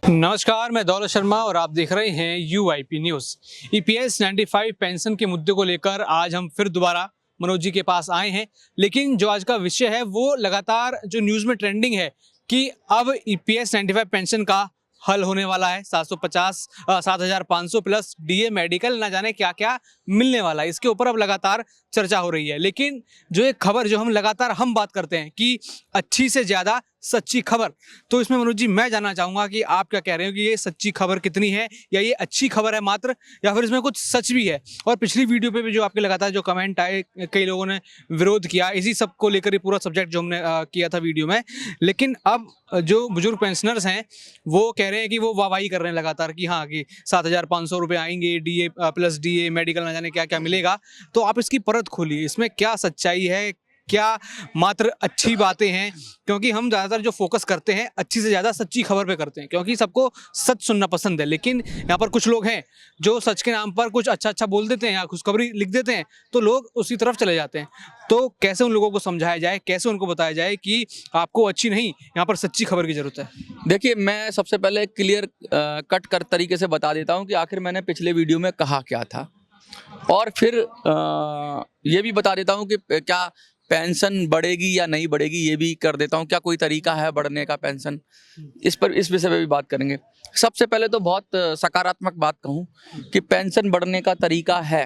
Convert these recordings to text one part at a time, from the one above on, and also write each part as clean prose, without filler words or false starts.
नमस्कार, मैं दौलत शर्मा और आप देख रहे हैं यूआईपी न्यूज़। ईपीएस 95 पेंशन के मुद्दे को लेकर आज हम फिर दोबारा मनोज जी के पास आए हैं। लेकिन जो आज का विषय है वो लगातार जो न्यूज़ में ट्रेंडिंग है कि अब ईपीएस 95 पेंशन का हल होने वाला है। 7,500 प्लस डीए मेडिकल ना जाने क्या क्या मिलने वाला है, इसके ऊपर अब लगातार चर्चा हो रही है। लेकिन जो एक खबर जो हम लगातार बात करते हैं कि अच्छी से ज़्यादा सच्ची खबर, तो इसमें मनोज जी मैं जानना चाहूँगा कि आप क्या कह रहे हो कि ये सच्ची खबर कितनी है, या ये अच्छी खबर है मात्र, या फिर इसमें कुछ सच भी है। और पिछली वीडियो पे भी जो आपके लगातार जो कमेंट आए, कई लोगों ने विरोध किया इसी सब को लेकर, ये पूरा सब्जेक्ट जो हमने किया था वीडियो में। लेकिन अब जो बुजुर्ग पेंशनर्स हैं वो कह रहे हैं कि वो वाहवाही कर रहे हैं लगातार कि हाँ कि 7,500 रुपये आएंगे, डीए प्लस डीए मेडिकल ना जाने क्या क्या मिलेगा। तो आप इसकी परत खोलिए, इसमें क्या सच्चाई है, क्या मात्र अच्छी बातें हैं? क्योंकि हम ज़्यादातर जो फोकस करते हैं अच्छी से ज़्यादा सच्ची खबर पे करते हैं, क्योंकि सबको सच सुनना पसंद है। लेकिन यहाँ पर कुछ लोग हैं जो सच के नाम पर कुछ अच्छा अच्छा बोल देते हैं या खुशखबरी लिख देते हैं, तो लोग उसी तरफ चले जाते हैं। तो कैसे उन लोगों को समझाया जाए, कैसे उनको बताया जाए कि आपको अच्छी नहीं, यहाँ पर सच्ची खबर की ज़रूरत है? देखिए, मैं सबसे पहले क्लियर कट कर तरीके से बता देता हूँ कि आखिर मैंने पिछले वीडियो में कहा क्या था, और फिर ये भी बता देता हूँ कि क्या पेंशन बढ़ेगी या नहीं बढ़ेगी, ये भी कर देता हूँ। क्या कोई तरीका है बढ़ने का पेंशन, इस विषय पे भी बात करेंगे। सबसे पहले तो बहुत सकारात्मक बात कहूँ कि पेंशन बढ़ने का तरीका है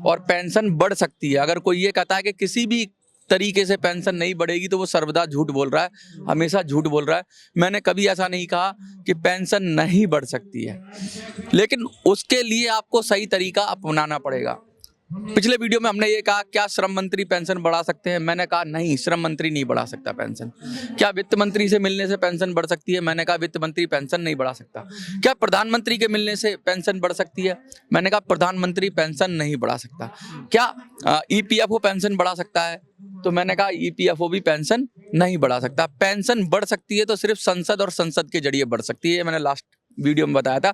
और पेंशन बढ़ सकती है। अगर कोई ये कहता है कि किसी भी तरीके से पेंशन नहीं बढ़ेगी तो वो सर्वदा झूठ बोल रहा है, हमेशा झूठ बोल रहा है। मैंने कभी ऐसा नहीं कहा कि पेंशन नहीं बढ़ सकती है, लेकिन उसके लिए आपको सही तरीका अपनाना पड़ेगा। पिछले वीडियो में हमने ये कहा, क्या श्रम मंत्री पेंशन बढ़ा सकते हैं? मैंने कहा नहीं, श्रम मंत्री नहीं बढ़ा सकता पेंशन। क्या वित्त मंत्री से मिलने से पेंशन बढ़ सकती है? मैंने कहा वित्त मंत्री पेंशन नहीं बढ़ा सकता। क्या प्रधानमंत्री के मिलने से पेंशन बढ़ सकती है? मैंने कहा प्रधानमंत्री पेंशन नहीं बढ़ा सकता। क्या ईपीएफओ पेंशन बढ़ा सकता है? तो मैंने कहा ईपीएफओ भी पेंशन नहीं बढ़ा सकता। पेंशन बढ़ सकती है तो सिर्फ संसद और संसद के जरिए बढ़ सकती है, मैंने लास्ट वीडियो में बताया था,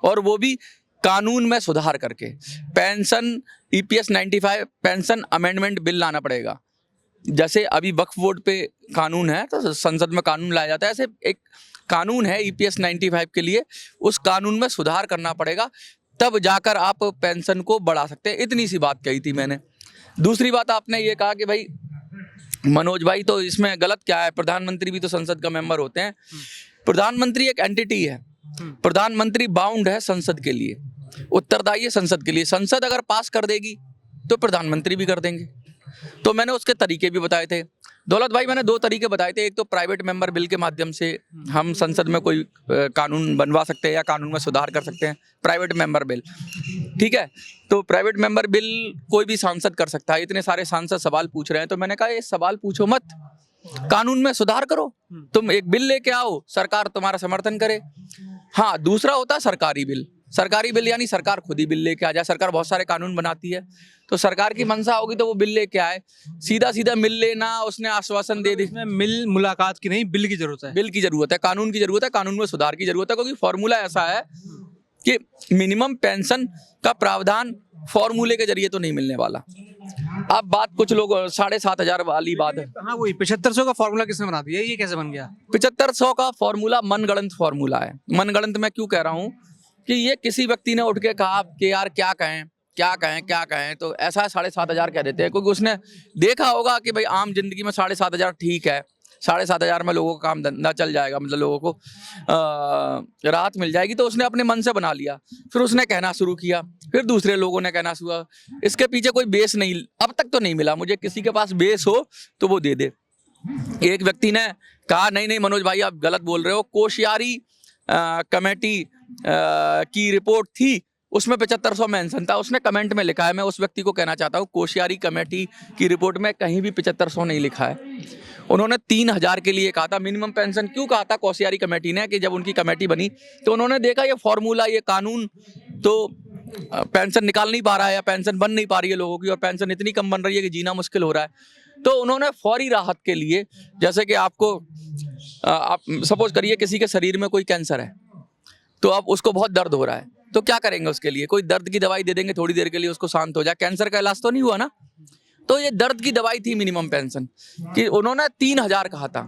और वो भी कानून में सुधार करके। Pension EPS 95 pension amendment bill लाना पड़ेगा। जैसे अभी वक्फ बोर्ड पे कानून है तो संसद में कानून लाया जाता है, ऐसे एक कानून है ईपीएस 95 के लिए, उस कानून में सुधार करना पड़ेगा, तब जाकर आप पेंशन को बढ़ा सकते हैं। इतनी सी बात कही थी मैंने। दूसरी बात, आपने ये कहा कि भाई मनोज भाई तो इसमें गलत क्या है, प्रधानमंत्री भी तो संसद का मेंबर होते हैं। प्रधानमंत्री एक एंटिटी है, प्रधानमंत्री बाउंड है संसद के लिए, उत्तरदायी है संसद के लिए। संसद अगर पास कर देगी तो प्रधानमंत्री भी कर देंगे। तो मैंने उसके तरीके भी बताए थे दौलत भाई, मैंने दो तरीके बताए थे। एक तो प्राइवेट मेंबर बिल के माध्यम से हम संसद में कोई कानून बनवा सकते हैं या कानून में सुधार कर सकते हैं, प्राइवेट मेंबर बिल, ठीक है। तो प्राइवेट मेंबर बिल कोई भी सांसद कर सकता है। इतने सारे सांसद सवाल पूछ रहे हैं, तो मैंने कहा ये सवाल पूछो मत, कानून में सुधार करो। तुम एक बिल लेके आओ, सरकार तुम्हारा समर्थन करे। हाँ, दूसरा होता है सरकारी बिल। सरकारी बिल यानी सरकार खुद ही बिल लेके आ जाए। सरकार बहुत सारे कानून बनाती है, तो सरकार की मंशा होगी तो वो बिल लेके आए। सीधा सीधा मिल लेना, उसने आश्वासन दे दी, मिल मुलाकात की नहीं, बिल की जरूरत है। बिल की जरूरत है, कानून की जरूरत है, कानून में सुधार की जरूरत है। क्योंकि फॉर्मूला ऐसा है कि मिनिमम पेंशन का प्रावधान फॉर्मूले के जरिए तो नहीं मिलने वाला। अब बात कुछ लोग 7,500 वाली बात है। हाँ, वही 7500 का फॉर्मूला किसने बना दिया, ये कैसे बन गया? 7500 का फॉर्मूला मनगढ़ंत फॉर्मूला है। मनगढ़ंत मैं क्यों कह रहा हूँ कि ये किसी व्यक्ति ने उठ के कहा कि यार क्या कहें क्या कहें क्या कहें, तो ऐसा 7,500 कह देते हैं, क्योंकि उसने देखा होगा कि भाई आम जिंदगी में 7,500 ठीक है, 7,500 में लोगों का काम धंधा चल जाएगा, मतलब लोगों को राहत मिल जाएगी, तो उसने अपने मन से बना लिया। फिर उसने कहना शुरू किया, फिर दूसरे लोगों ने कहना शुरू। इसके पीछे कोई बेस नहीं, अब तक तो नहीं मिला मुझे। किसी के पास बेस हो तो वो दे दे। एक व्यक्ति ने कहा नहीं नहीं मनोज भाई आप गलत बोल रहे हो, कोश्यारी कमेटी की रिपोर्ट थी, उसमें 7500 मेंशन था। उसने कमेंट में लिखा है, मैं उस व्यक्ति को कहना चाहता हूँ कोश्यारी कमेटी की रिपोर्ट में कहीं भी 7500 नहीं लिखा है। उन्होंने 3,000 के लिए कहा था मिनिमम पेंशन। क्यों कहा था कोश्यारी कमेटी ने? कि जब उनकी कमेटी बनी तो उन्होंने देखा ये फॉर्मूला, ये कानून तो पेंशन निकाल नहीं पा रहा है या पेंशन बन नहीं पा रही है लोगों की, और पेंशन इतनी कम बन रही है कि जीना मुश्किल हो रहा है। तो उन्होंने फौरी राहत के लिए, जैसे कि आपको आप सपोज करिए किसी के शरीर में कोई कैंसर है, तो अब उसको बहुत दर्द हो रहा है, तो क्या करेंगे उसके लिए? कोई दर्द की दवाई दे देंगे थोड़ी देर के लिए, उसको शांत हो जाए। कैंसर का इलाज तो नहीं हुआ ना। तो ये दर्द की दवाई थी मिनिमम पेंशन, कि उन्होंने 3,000 कहा था।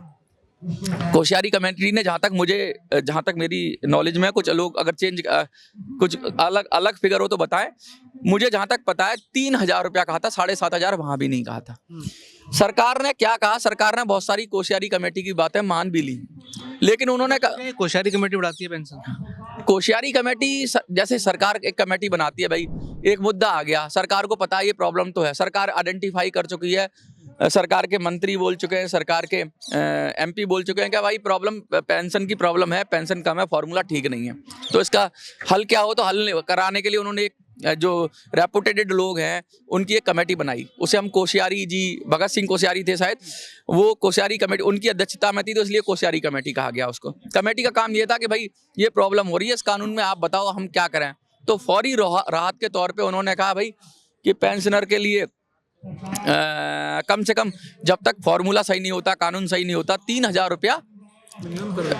कोश्यारी कमेटी ने जहाँ तक मेरी नॉलेज में, कुछ लोग अगर चेंज कुछ अलग अलग फिगर हो तो बताएं, मुझे जहाँ तक पता है 3,000 रुपया कहा था, 7,500 वहां भी नहीं कहा था। सरकार ने क्या कहा, सरकार ने बहुत सारी कोश्यारी कमेटी की बातें मान भी ली, लेकिन उन्होंने कहा कोश्यारी कमेटी बढ़ाती है पेंशन। कोश्यारी कमेटी जैसे सरकार एक कमेटी बनाती है भाई, एक मुद्दा आ गया, सरकार को पता है ये प्रॉब्लम तो है, सरकार आइडेंटिफाई कर चुकी है, सरकार के मंत्री बोल चुके हैं, सरकार के एमपी बोल चुके हैं कि भाई प्रॉब्लम पेंशन की प्रॉब्लम है, पेंशन कम है, फॉर्मूला ठीक नहीं है, तो इसका हल क्या हो, तो हल कराने के लिए उन्होंने एक जो रेपुटेटेड लोग हैं उनकी एक कमेटी बनाई, उसे हम कोश्यारी जी, भगत सिंह कोश्यारी थे शायद, वो कोश्यारी कमेटी उनकी अध्यक्षता में थी, तो इसलिए कोश्यारी कमेटी कहा गया उसको। कमेटी का काम ये था कि भाई ये प्रॉब्लम हो रही है इस कानून में, आप बताओ हम क्या करें। तो फौरी राहत के तौर पे उन्होंने कहा भाई कि पेंशनर के लिए कम से कम जब तक फॉर्मूला सही नहीं होता, कानून सही नहीं होता, 3,000 रुपया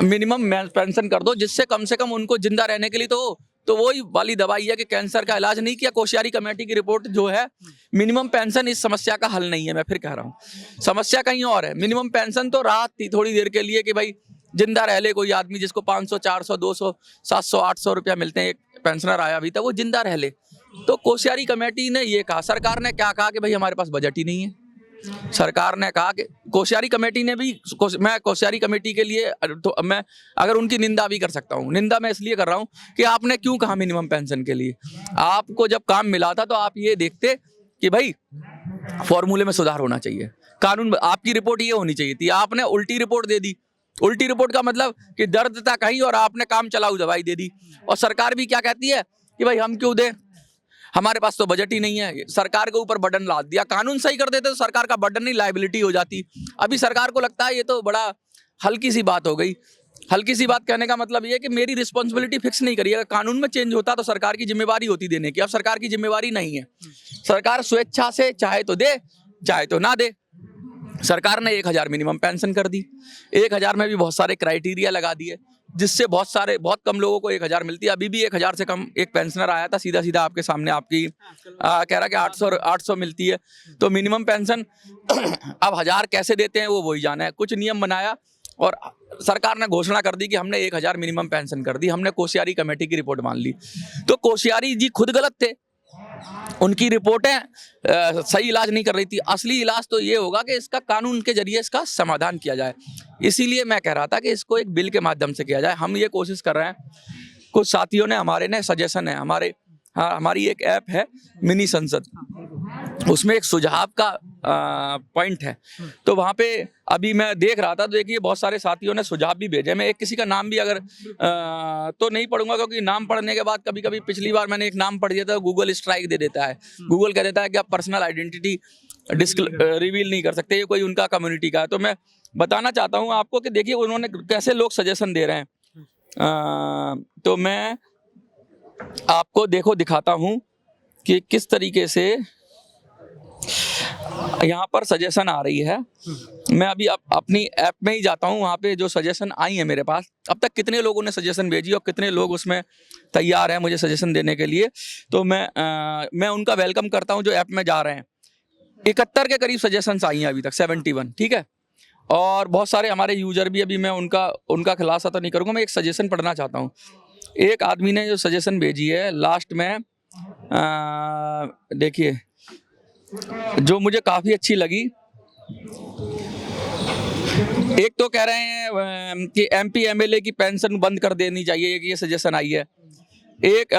मिनिमम पेंशन कर दो, जिससे कम से कम उनको जिंदा रहने के लिए तो वही वाली दवाई है कि कैंसर का इलाज नहीं किया। कोश्यारी कमेटी की रिपोर्ट जो है, मिनिमम पेंशन इस समस्या का हल नहीं है। मैं फिर कह रहा हूँ, समस्या कहीं और है। मिनिमम पेंशन तो राहत थी थोड़ी देर के लिए कि भाई जिंदा रह ले कोई आदमी जिसको 500, 400, 200, 700, 800 रुपया मिलते हैं, एक पेंशनर आया अभी तक, वो जिंदा रह ले। तो कोश्यारी कमेटी ने ये कहा, सरकार ने क्या कहा कि भाई हमारे पास बजट ही नहीं है। सरकार ने कहा कि कोश्यारी कमेटी ने भी, मैं कोश्यारी कमेटी के लिए तो मैं अगर उनकी निंदा भी कर सकता हूँ, निंदा मैं इसलिए कर रहा हूँ कि आपने क्यों कहा मिनिमम पेंशन के लिए। आपको जब काम मिला था तो आप ये देखते कि भाई फॉर्मूले में सुधार होना चाहिए, कानून, आपकी रिपोर्ट ये होनी चाहिए थी। आपने उल्टी रिपोर्ट दे दी। उल्टी रिपोर्ट का मतलब कि दर्द था कहीं और आपने काम चलाऊ दवाई दे दी। और सरकार भी क्या कहती है कि भाई हम क्यों दें, हमारे पास तो बजट ही नहीं है। सरकार के ऊपर बर्डन लाद दिया। कानून सही कर देते तो सरकार का बर्डन नहीं, लायबिलिटी हो जाती। अभी सरकार को लगता है ये तो बड़ा हल्की सी बात हो गई। हल्की सी बात कहने का मतलब ये है कि मेरी रिस्पॉन्सिबिलिटी फिक्स नहीं करी। अगर कानून में चेंज होता तो सरकार की जिम्मेवारी होती देने की। अब सरकार की जिम्मेवारी नहीं है। सरकार स्वेच्छा से चाहे तो दे, चाहे तो ना दे। सरकार ने 1,000 मिनिमम पेंशन कर दी। 1,000 में भी बहुत सारे क्राइटेरिया लगा दिए, जिससे बहुत कम लोगों को 1,000 मिलती है। अभी भी 1,000 से कम एक पेंशनर आया था, सीधा सीधा आपके सामने आपकी कह रहा कि 800 मिलती है। तो मिनिमम पेंशन अब 1,000 कैसे देते हैं वो वही जाना है। कुछ नियम बनाया और सरकार ने घोषणा कर दी कि हमने 1,000 मिनिमम पेंशन कर दी। हमने कोश्यारी कमेटी की रिपोर्ट मान ली। तो कोश्यारी जी खुद गलत थे। उनकी रिपोर्टें सही इलाज नहीं कर रही थी। असली इलाज तो ये होगा कि इसका कानून के जरिए इसका समाधान किया जाए। इसीलिए मैं कह रहा था कि इसको एक बिल के माध्यम से किया जाए। हम ये कोशिश कर रहे हैं। कुछ साथियों ने हमारे ने सजेशन है, हमारी एक ऐप है मिनी संसद, उसमें एक सुझाव का पॉइंट है। तो वहाँ पे अभी मैं देख रहा था, तो देखिए बहुत सारे साथियों ने सुझाव भी भेजे। मैं एक किसी का नाम भी अगर तो नहीं पढ़ूंगा, क्योंकि नाम पढ़ने के बाद कभी कभी पिछली बार मैंने एक नाम पढ़ दिया था, गूगल स्ट्राइक दे देता है। गूगल कह देता है कि आप पर्सनल आइडेंटिटी रिवील नहीं कर सकते, ये कोई उनका कम्युनिटी का है। तो मैं बताना चाहता हूँ आपको कि देखिए उन्होंने कैसे लोग सजेशन दे रहे हैं। तो मैं आपको दिखाता हूँ कि किस तरीके से यहाँ पर सजेशन आ रही है। मैं अभी अपनी ऐप में ही जाता हूँ, वहाँ पे जो सजेशन आई है मेरे पास, अब तक कितने लोगों ने सजेशन भेजी और कितने लोग उसमें तैयार हैं मुझे सजेशन देने के लिए। तो मैं उनका वेलकम करता हूँ जो ऐप में जा रहे हैं। 71 के करीब सजेशंस आई हैं अभी तक, 71, ठीक है। और बहुत सारे हमारे यूजर भी, अभी मैं उनका खुलासा तो नहीं करूँगा, मैं एक सजेशन पढ़ना चाहता हूँ। एक आदमी ने जो सजेशन भेजी है लास्ट में, देखिए जो मुझे काफ़ी अच्छी लगी। एक तो कह रहे हैं कि MP MLA की पेंशन बंद कर देनी चाहिए, ये सजेशन आई है। एक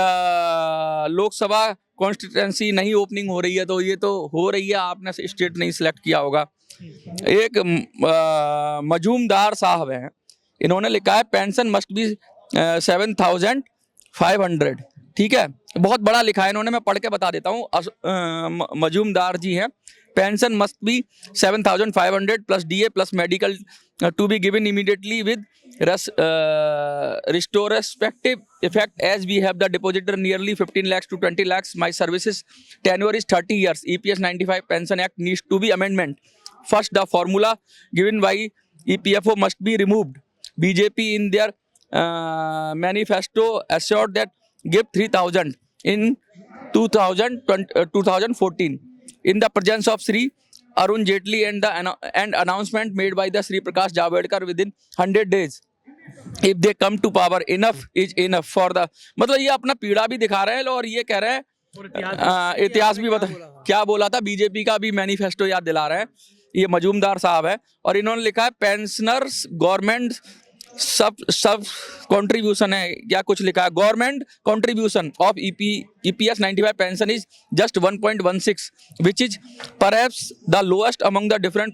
लोकसभा कॉन्स्टिट्यूंसी नहीं ओपनिंग हो रही है, तो ये तो हो रही है, आपने स्टेट नहीं सिलेक्ट किया होगा। एक मजूमदार साहब हैं, इन्होंने लिखा है पेंशन मस्ट बी 7,500, ठीक है। बहुत बड़ा लिखा है इन्होंने, मैं पढ़ के बता देता हूँ। मजूमदार जी हैं, pension must be 7,500 plus DA plus medical to be given immediately with retrospective effect as we have the depositor nearly 15 lakhs to 20 lakhs. My services tenure is 30 years. EPS 95 Pension Act needs to be amendment. First, the formula given by EPFO must be removed. BJP in their manifesto assured that give 3,000 in 2014 in the presence of Sri Arun Jaitley and announcement made by the Sri Prakash Javadekar within 100 days. If they come to power, enough is enough for the, मतलब ये अपना पीड़ा भी दिखा रहे हैं और ये कह रहे हैं इतिहास भी बता, क्या बोला था, बीजेपी का भी मैनिफेस्टो याद दिला रहे हैं। ये मजूमदार साहब है और इन्होंने लिखा है पेंशनर्स गवर्नमेंट सब कंट्रीब्यूशन है, क्या कुछ लिखा है, government contribution of EPS 95 pension is just 1.16 which is perhaps the lowest among the different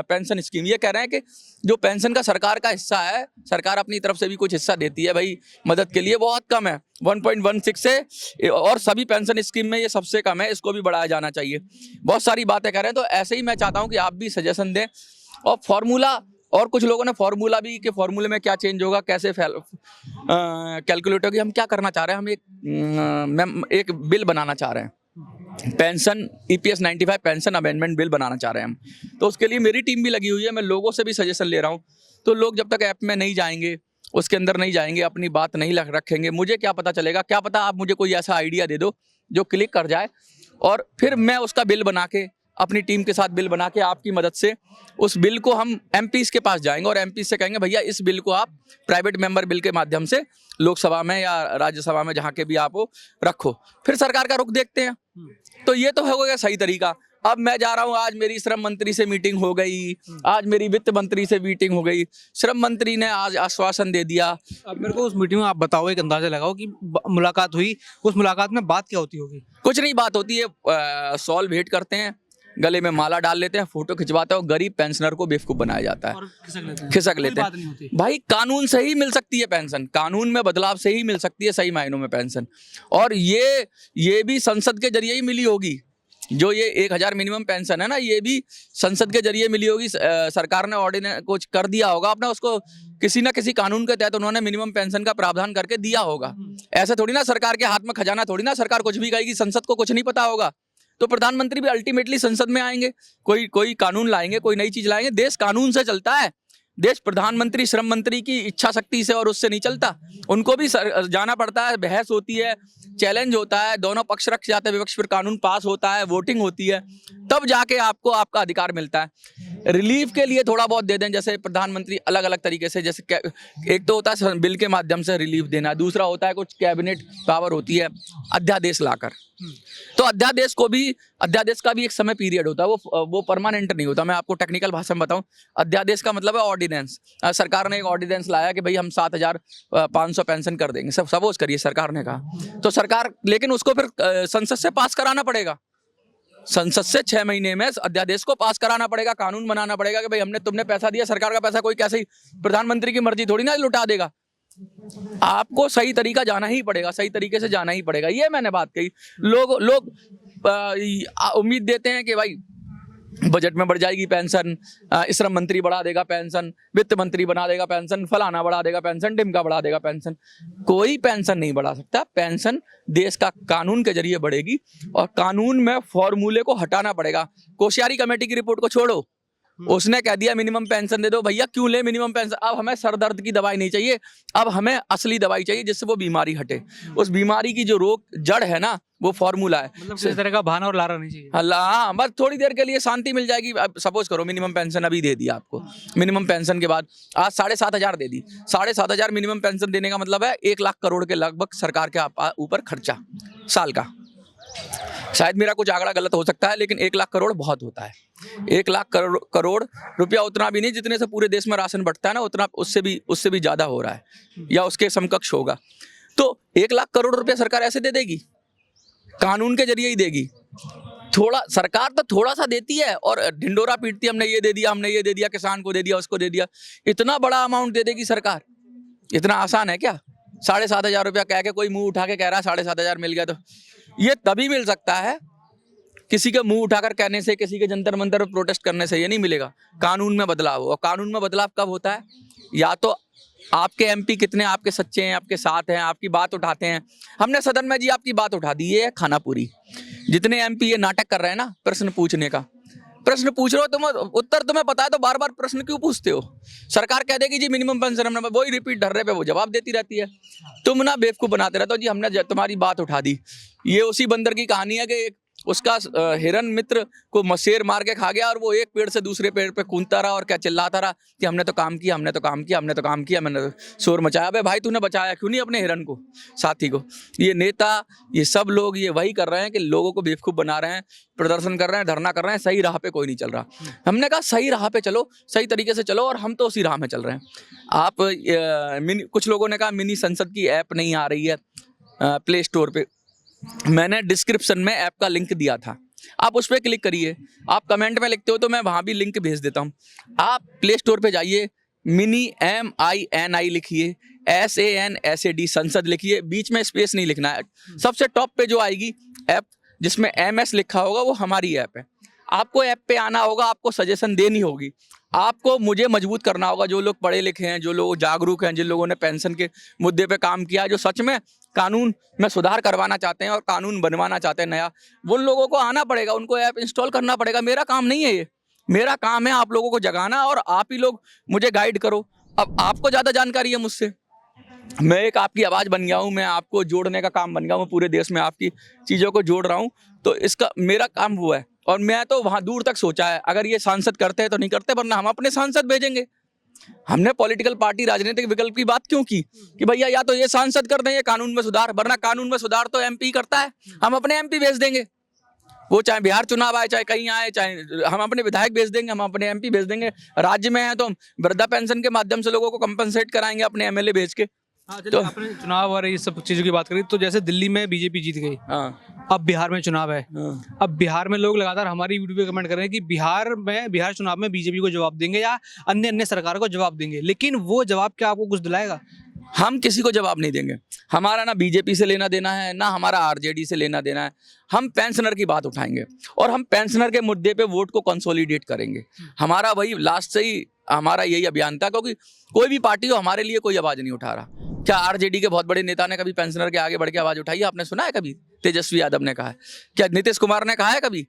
pension scheme. ये कह रहे हैं कि जो पेंशन का सरकार का हिस्सा है, सरकार अपनी तरफ से भी कुछ हिस्सा देती है भाई मदद के लिए, बहुत कम है 1.16 से, और सभी पेंशन स्कीम में ये सबसे कम है, इसको भी बढ़ाया जाना चाहिए। बहुत सारी बातें कह रहे हैं, तो ऐसे ही मैं चाहता हूँ कि आप भी सजेशन दें। और फॉर्मूला, और कुछ लोगों ने फॉर्मूला भी कि फॉर्मूले में क्या चेंज होगा, कैसे कैलकुलेट होगी। हम क्या करना चाह रहे हैं, हम एक बिल बनाना चाह रहे हैं, pension EPS 95 pension amendment bill बनाना चाह रहे हैं हम। तो उसके लिए मेरी टीम भी लगी हुई है, मैं लोगों से भी सजेशन ले रहा हूँ। तो लोग जब तक ऐप में नहीं जाएंगे, उसके अंदर नहीं जाएंगे, अपनी बात नहीं रखेंगे, मुझे क्या पता चलेगा। क्या पता आप मुझे कोई ऐसा आइडिया दे दो जो क्लिक कर जाए और फिर मैं उसका बिल बना के, अपनी टीम के साथ बिल बना के, आपकी मदद से उस बिल को हम MPs के पास जाएंगे और MPs से कहेंगे भैया इस बिल को आप प्राइवेट मेंबर बिल के माध्यम से लोकसभा में या राज्यसभा में जहाँ के भी आप हो रखो, फिर सरकार का रुख देखते हैं। तो ये तो हो गया सही तरीका। अब मैं जा रहा हूँ, आज मेरी श्रम मंत्री से मीटिंग हो गई, आज मेरी वित्त मंत्री से मीटिंग हो गई, श्रम मंत्री ने आज आश्वासन दे दिया। अब मेरे को उस मीटिंग में आप बताओ, एक अंदाजा लगाओ कि मुलाकात हुई, उस मुलाकात में बात क्या होती होगी? कुछ नहीं बात होती है, सॉल भेंट करते हैं, गले में माला डाल लेते हैं, फोटो खिंचवाते हैं और गरीब पेंशनर को बेवकूफ बनाया जाता है, और खिसक लेते हैं। भाई कानून से ही मिल सकती है पेंशन, कानून में बदलाव से ही मिल सकती है सही मायनों में पेंशन, और ये भी संसद के जरिए ही मिली होगी। जो ये 1000 मिनिमम पेंशन है ना, ये भी संसद के जरिए मिली होगी। सरकार ने ऑर्डिनेंस कुछ कर दिया होगा अपना, उसको किसी ना किसी कानून के तहत उन्होंने मिनिमम पेंशन का प्रावधान करके दिया होगा। ऐसा थोड़ी ना सरकार के हाथ में खजाना, थोड़ी ना सरकार कुछ भी कहेगी, संसद को कुछ नहीं पता होगा। तो प्रधानमंत्री भी अल्टीमेटली संसद में आएंगे, कोई कानून लाएंगे, कोई नई चीज लाएंगे। देश कानून से चलता है, देश प्रधानमंत्री श्रम मंत्री की इच्छा शक्ति से और उससे नहीं चलता। उनको भी जाना पड़ता है, बहस होती है, चैलेंज होता है, दोनों पक्ष रख जाते हैं विपक्ष, फिर कानून पास होता है, वोटिंग होती है, तब जाके आपको आपका अधिकार मिलता है। रिलीफ के लिए थोड़ा बहुत दे दें, जैसे प्रधानमंत्री अलग अलग तरीके से, जैसे एक तो होता है बिल के माध्यम से रिलीफ देना, दूसरा होता है कुछ कैबिनेट पावर होती है अध्यादेश लाकर। तो अध्यादेश का भी एक समय पीरियड होता है, वो परमानेंट नहीं होता। मैं आपको टेक्निकल भाषा में बताऊं, अध्यादेश का मतलब है ऑर्डिनेंस। सरकार ने एक ऑर्डिनेंस लाया कि भाई हम 7500 पेंशन कर देंगे, सब सपोज करिए सरकार ने कहा, तो सरकार, लेकिन उसको फिर संसद से पास कराना पड़ेगा। संसद से 6 महीने में अध्यादेश को पास कराना पड़ेगा, कानून बनाना पड़ेगा कि भाई तुमने पैसा दिया, सरकार का पैसा कोई कैसे ही प्रधानमंत्री की मर्जी थोड़ी ना लुटा देगा। आपको सही तरीका जाना ही पड़ेगा, सही तरीके से जाना ही पड़ेगा। ये मैंने बात कही। लोग उम्मीद देते हैं कि भाई बजट में बढ़ जाएगी पेंशन, श्रम मंत्री बढ़ा देगा पेंशन, वित्त मंत्री बना देगा पेंशन, फलाना बढ़ा देगा पेंशन, ढिमका बढ़ा देगा पेंशन। कोई पेंशन नहीं बढ़ा सकता। पेंशन देश का कानून के जरिए बढ़ेगी और कानून में फॉर्मूले को हटाना पड़ेगा। कोश्यारी कमेटी की रिपोर्ट को छोड़ो, उसने कह दिया मिनिमम पेंशन दे दो। भैया क्यों ले मिनिमम पेंशन? अब हमें सर दर्द की दवाई नहीं चाहिए, अब हमें असली दवाई चाहिए जिससे वो बीमारी हटे। उस बीमारी की जो रोग जड़ है ना, वो फॉर्मूला है। मतलब इस तरह का बहाना और लारा नहीं चाहिए। हाँ, बस थोड़ी देर के लिए शांति मिल जाएगी। अब सपोज करो मिनिमम पेंशन अभी दे दिया आपको, मिनिमम पेंशन के बाद आज 7500 दे दी। 7500 मिनिमम पेंशन देने का मतलब है 1 लाख करोड़ के लगभग सरकार के ऊपर खर्चा साल का। शायद मेरा कुछ आंकड़ा गलत हो सकता है, लेकिन 1 लाख करोड़ बहुत होता है। 1 लाख करोड़ रुपया उतना भी नहीं जितने से पूरे देश में राशन बंटता है ना, उतना उससे भी ज्यादा हो रहा है या उसके समकक्ष होगा। तो 1 लाख करोड़ रुपया सरकार ऐसे दे देगी, कानून के जरिए ही देगी। थोड़ा सरकार तो थोड़ा सा देती है और ढिंडोरा पीटती है, हमने ये दे दिया, हमने ये दे दिया, किसान को दे दिया, उसको दे दिया। इतना बड़ा अमाउंट दे देगी सरकार, इतना आसान है क्या? 7500 रुपया कह के कोई मुंह उठा के कह रहा है 7500 मिल गया। तो ये तभी मिल सकता है किसी के मुंह उठाकर कहने से, किसी के जंतर मंतर पर प्रोटेस्ट करने से ये नहीं मिलेगा। कानून में बदलाव हो, और कानून में बदलाव कब होता है? या तो आपके एमपी कितने आपके सच्चे हैं, आपके साथ हैं, आपकी बात उठाते हैं। हमने सदन में जी आपकी बात उठा दी, ये है खानापुरी। जितने एमपी ये नाटक कर रहे हैं ना प्रश्न पूछने का, प्रश्न पूछ रहे हो तुम, उत्तर तुम्हें पता है तो बार बार प्रश्न क्यों पूछते हो? सरकार कह देगी जी मिनिमम पेंशन, हमने वही रिपीट ढर्रे पे वो जवाब देती रहती है। तुम ना बेवकूफ बनाते रहते हो जी, हमने तुम्हारी बात उठा दी। ये उसी बंदर की कहानी है कि उसका हिरन मित्र को शेर मार के खा गया और वो एक पेड़ से दूसरे पेड़ पे कूदता रहा और क्या चिल्लाता रहा कि हमने तो काम किया, हमने तो काम किया, हमने तो काम किया, मैंने तो शोर मचाया। अबे भाई तूने बचाया क्यों नहीं अपने हिरन को, साथी को? ये नेता, ये सब लोग ये वही कर रहे हैं कि लोगों को बेवकूफ़ बना रहे हैं, प्रदर्शन कर रहे हैं, धरना कर रहे हैं, सही राह पे कोई नहीं चल रहा। हमने कहा सही राह पे चलो, सही तरीके से चलो, और हम तो उसी राह में चल रहे हैं। आप कुछ लोगों ने कहा मिनी संसद की ऐप नहीं आ रही है प्ले स्टोर पे। मैंने डिस्क्रिप्शन में ऐप का लिंक दिया था, आप उस पर क्लिक करिए। आप कमेंट में लिखते हो तो मैं वहाँ भी लिंक भेज देता हूँ। आप प्ले स्टोर पे जाइए, मिनी MINI लिखिए, SANSAD संसद लिखिए, बीच में स्पेस नहीं लिखना है। सबसे टॉप पे जो आएगी ऐप जिसमें MS लिखा होगा वो हमारी ऐप है। आपको ऐप पे आना होगा, आपको सजेशन देनी होगी, आपको मुझे मजबूत करना होगा। जो लोग पढ़े लिखे हैं, जो लोग जागरूक हैं, जिन लोगों ने पेंशन के मुद्दे पे काम किया है, जो सच में कानून में सुधार करवाना चाहते हैं और कानून बनवाना चाहते हैं नया, उन लोगों को आना पड़ेगा, उनको ऐप इंस्टॉल करना पड़ेगा। मेरा काम नहीं है ये, मेरा काम है आप लोगों को जगाना और आप ही लोग मुझे गाइड करो। अब आपको ज़्यादा जानकारी है मुझसे, मैं एक आपकी आवाज़ बन गया हूँ, मैं आपको जोड़ने का काम बन गया हूँ, पूरे देश में आपकी चीज़ों को जोड़ रहा हूँ। तो इसका मेरा काम वो है, और मैं तो वहाँ दूर तक सोचा है, अगर ये सांसद करते हैं तो नहीं करते, वरना हम अपने सांसद भेजेंगे। हमने पॉलिटिकल पार्टी, राजनीतिक विकल्प की बात क्यों की कि भैया या तो ये सांसद कर दें, ये कानून में सुधार, वरना कानून में सुधार तो MP करता है, हम अपने MP भेज देंगे। वो चाहे बिहार चुनाव आए, चाहे कहीं आए, चाहे हम अपने विधायक भेज देंगे, हम अपने MP भेज देंगे। राज्य में है तो हम वृद्धा पेंशन के माध्यम से लोगों को कंपनसेट कराएंगे अपने MLA भेज के। हाँ, चलिए आपने चुनाव और ये सब चीज़ों की बात करी, तो जैसे दिल्ली में BJP जीत गई, अब बिहार में चुनाव है, अब बिहार में लोग लगातार हमारी वीडियो पे कमेंट कर रहे हैं कि बिहार चुनाव में BJP को जवाब देंगे या अन्य सरकार को जवाब देंगे, लेकिन वो जवाब क्या आपको कुछ दिलाएगा? हम किसी को जवाब नहीं देंगे। हमारा ना BJP से लेना देना है, ना हमारा RJD से लेना देना है। हम पेंशनर की बात उठाएंगे और हम पेंशनर के मुद्दे पे वोट को कंसोलिडेट करेंगे। हमारा वही लास्ट से ही हमारा यही अभियान था, क्योंकि कोई भी पार्टी हो हमारे लिए कोई आवाज़ नहीं उठा रहा। क्या RJD के बहुत बड़े नेता ने कभी पेंशनर के आगे बढ़ के आवाज़ उठाई है? आपने सुना है कभी? तेजस्वी यादव ने कहा है? क्या नीतीश कुमार ने कहा है कभी?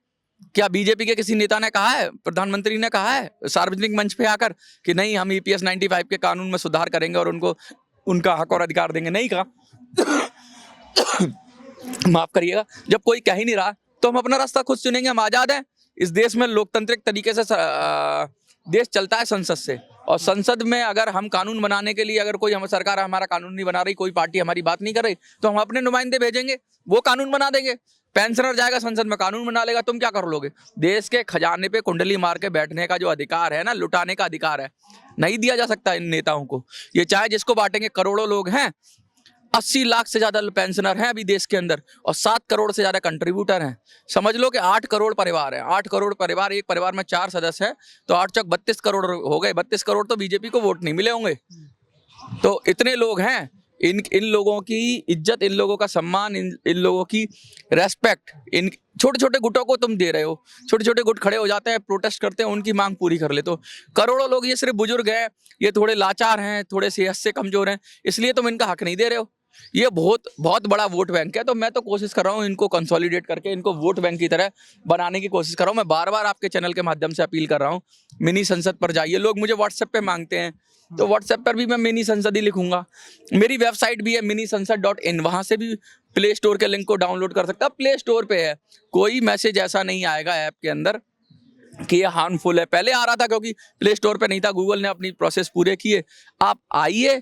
क्या BJP के किसी नेता ने कहा है, प्रधानमंत्री ने कहा है सार्वजनिक मंच पे आकर कि नहीं हम EPS 95 के कानून में सुधार करेंगे और उनको उनका हक और अधिकार देंगे? नहीं कहा। माफ करिएगा, जब कोई कह ही नहीं रहा तो हम अपना रास्ता खुद चुनेंगे। हम आज़ाद हैं। इस देश में लोकतांत्रिक तरीके से देश चलता है संसद से, और संसद में अगर हम कानून बनाने के लिए, अगर कोई हम सरकार हमारा कानून नहीं बना रही, कोई पार्टी हमारी बात नहीं कर रही, तो हम अपने नुमाइंदे भेजेंगे, वो कानून बना देंगे। पेंशनर जाएगा संसद में, कानून बना लेगा, तुम क्या कर लोगे? देश के खजाने पे कुंडली मार के बैठने का जो अधिकार है ना, लुटाने का अधिकार है, नहीं दिया जा सकता इन नेताओं को। ये चाहे जिसको बांटेंगे, करोड़ों लोग हैं, 80 लाख से ज्यादा पेंशनर हैं अभी देश के अंदर, और 7 करोड़ से ज्यादा कंट्रीब्यूटर हैं। समझ लो कि 8 करोड़ परिवार है। 8 करोड़ परिवार, एक परिवार में 4 सदस्य है, तो 8 चौक 32 करोड़ हो गए। 32 करोड़ तो BJP को वोट नहीं मिले होंगे। तो इतने लोग हैं, इन लोगों की इज्जत, इन लोगों का सम्मान, इन लोगों की रेस्पेक्ट, इन छोटे छोटे गुटों को तुम दे रहे हो। छोटे छोटे गुट खड़े हो जाते हैं, प्रोटेस्ट करते हैं, उनकी मांग पूरी कर ले। तो करोड़ों लोग, ये सिर्फ बुजुर्ग हैं, ये थोड़े लाचार हैं, थोड़े सेहत से कमजोर हैं, इसलिए तुम इनका हक नहीं दे रहे हो। ये बहुत बहुत बड़ा वोट बैंक है। तो मैं तो कोशिश कर रहा हूँ इनको कंसोलिडेट करके, इनको वोट बैंक की तरह बनाने की कोशिश कर रहा हूँ। मैं बार बार आपके चैनल के माध्यम से अपील कर रहा हूँ, मिनी संसद पर जाइए। लोग मुझे व्हाट्सएप पे मांगते हैं, तो व्हाट्सएप पर भी मैं मिनी संसद ही लिखूंगा। मेरी वेबसाइट भी है minisансad.in, वहां से भी प्ले स्टोर के लिंक को डाउनलोड कर सकता है। प्ले स्टोर पे है, कोई मैसेज ऐसा नहीं आएगा ऐप के अंदर कि ये हार्मफुल है। पहले आ रहा था क्योंकि प्ले स्टोर पे नहीं था, गूगल ने अपनी प्रोसेस पूरे किए। आप आइए,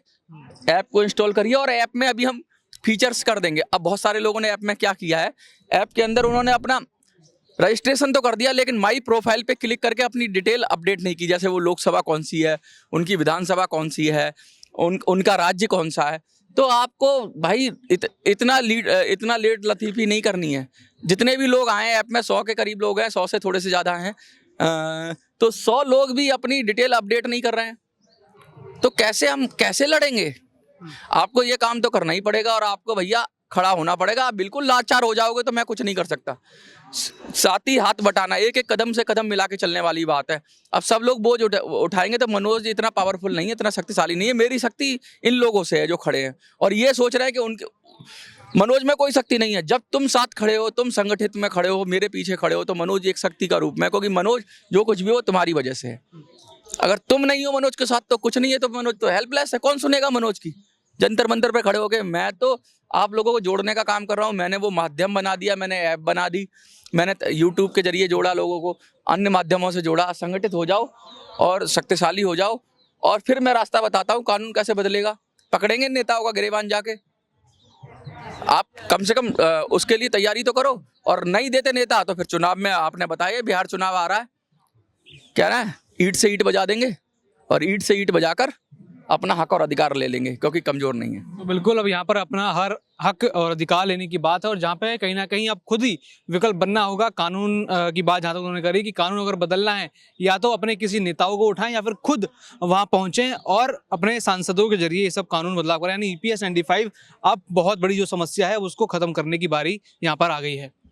ऐप को इंस्टॉल करिए, और ऐप में अभी हम फीचर्स कर देंगे। अब बहुत सारे लोगों ने ऐप में क्या किया है, ऐप के अंदर उन्होंने अपना रजिस्ट्रेशन तो कर दिया, लेकिन माई प्रोफाइल पे क्लिक करके अपनी डिटेल अपडेट नहीं की। जैसे वो लोकसभा कौन सी है, उनकी विधानसभा कौन सी है, उनका राज्य कौन सा है। तो आपको भाई इतना लेट लतीफ़ी नहीं करनी है। जितने भी लोग आए ऐप में, 100 के करीब लोग हैं, 100 से थोड़े से ज़्यादा हैं, तो 100 लोग भी अपनी डिटेल अपडेट नहीं कर रहे हैं, तो कैसे लड़ेंगे? आपको ये काम तो करना ही पड़ेगा, और आपको भैया खड़ा होना पड़ेगा। आप बिल्कुल लाचार हो जाओगे तो मैं कुछ नहीं कर सकता। साथ ही हाथ बटाना, एक एक कदम से कदम मिला के चलने वाली बात है। अब सब लोग बोझ उठाएंगे, तो मनोज इतना पावरफुल नहीं है, इतना शक्तिशाली नहीं है। मेरी शक्ति इन लोगों से है जो खड़े हैं, और ये सोच रहे हैं कि उनके मनोज में कोई शक्ति नहीं है। जब तुम साथ खड़े हो, तुम संगठित में खड़े हो, मेरे पीछे खड़े हो, तो मनोज एक शक्ति का रूप में, क्योंकि मनोज जो कुछ भी हो तुम्हारी वजह से है। अगर तुम नहीं हो मनोज के साथ तो कुछ नहीं है, तो मनोज तो हेल्पलेस है। कौन सुनेगा मनोज की? जंतर मंतर पे खड़े होके। मैं तो आप लोगों को जोड़ने का काम कर रहा हूँ। मैंने वो माध्यम बना दिया, मैंने ऐप बना दी, मैंने यूट्यूब के जरिए जोड़ा लोगों को, अन्य माध्यमों से जोड़ा। संगठित हो जाओ और शक्तिशाली हो जाओ, और फिर मैं रास्ता बताता हूँ कानून कैसे बदलेगा। पकड़ेंगे नेताओं का गिरेबान जाके। आप कम से कम उसके लिए तैयारी तो करो। और नहीं देते नेता तो फिर चुनाव में, आपने बताया बिहार चुनाव आ रहा है, क्या ना, ईंट से ईंट बजा देंगे, और ईंट से ईंट बजाकर अपना हक और अधिकार ले लेंगे, क्योंकि कमजोर नहीं है। तो बिल्कुल अब यहाँ पर अपना हर हक और अधिकार लेने की बात है, और जहाँ पे कहीं ना कहीं अब खुद ही विकल्प बनना होगा। कानून की बात जहाँ तक उन्होंने करी कि कानून अगर बदलना है, या तो अपने किसी नेताओं को उठाएं या फिर खुद वहाँ पहुँचें और अपने सांसदों के जरिए ये सब कानून बदलाव करें। यानी EPS 95 अब बहुत बड़ी जो समस्या है उसको खत्म करने की बारी यहाँ पर आ गई है।